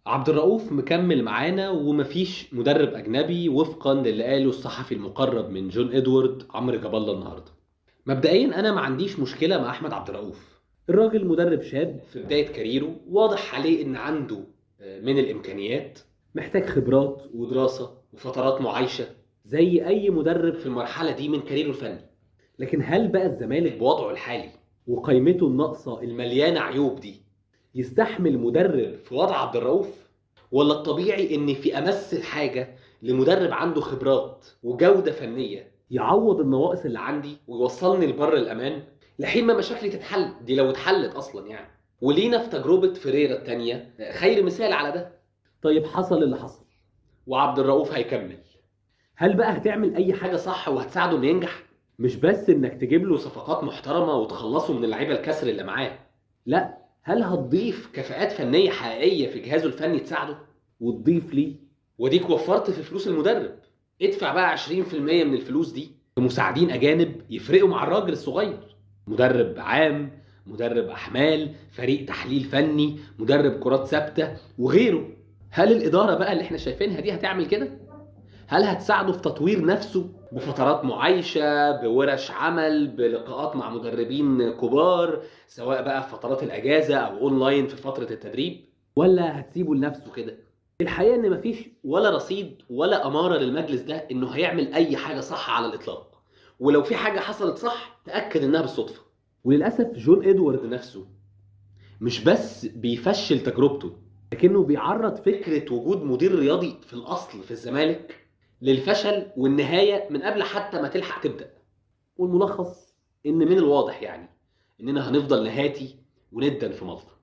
عبد الرؤوف مكمل معانا ومفيش مدرب أجنبي وفقا للي قاله الصحفي المقرب من جون إدوارد عمرو جاب الله النهارده. مبدئيا أنا ما عنديش مشكلة مع أحمد عبد الرؤوف. الراجل مدرب شاب في بداية كاريره، واضح عليه إن عنده من الإمكانيات، محتاج خبرات ودراسة وفترات معايشة زي أي مدرب في المرحلة دي من كاريره الفني. لكن هل بقى الزمالك بوضعه الحالي وقيمته الناقصة المليانة عيوب دي يستحمل مدرب في وضع عبد الرؤوف؟ ولا الطبيعي ان في امس الحاجه لمدرب عنده خبرات وجوده فنيه يعوض النواقص اللي عندي ويوصلني لبر الامان لحين ما مشاكلي تتحل، دي لو اتحلت اصلا يعني. ولينا في تجربه فريرة التانية خير مثال على ده. طيب حصل اللي حصل وعبد الرؤوف هيكمل. هل بقى هتعمل اي حاجه صح وهتساعده انه ينجح؟ مش بس انك تجيب له صفقات محترمه وتخلصه من اللعيبه الكسر اللي معاه، لا، هل هتضيف كفاءات فنيه حقيقيه في جهازه الفني تساعده وتضيف ليه؟ وديك وفرت في فلوس المدرب. ادفع بقى 20% من الفلوس دي في مساعدين اجانب يفرقوا مع الراجل الصغير. مدرب عام، مدرب احمال، فريق تحليل فني، مدرب كرات ثابته وغيره. هل الاداره بقى اللي احنا شايفينها دي هتعمل كده؟ هل هتساعده في تطوير نفسه بفترات معايشة، بورش عمل، بلقاءات مع مدربين كبار، سواء بقى في فترات الأجازة أو أونلاين في فترة التدريب؟ ولا هتسيبه لنفسه كده؟ الحقيقة إن مفيش ولا رصيد ولا أمارة للمجلس ده إنه هيعمل أي حاجة صح على الإطلاق. ولو في حاجة حصلت صح تأكد إنها بالصدفة. وللأسف جون إدوارد نفسه مش بس بيفشل تجربته، لكنه بيعرض فكرة وجود مدير رياضي في الأصل في الزمالك للفشل والنهاية من قبل حتى ما تلحق تبدأ. والملخص إن من الواضح يعني إننا هنفضل نهاتي وندن في مالطا.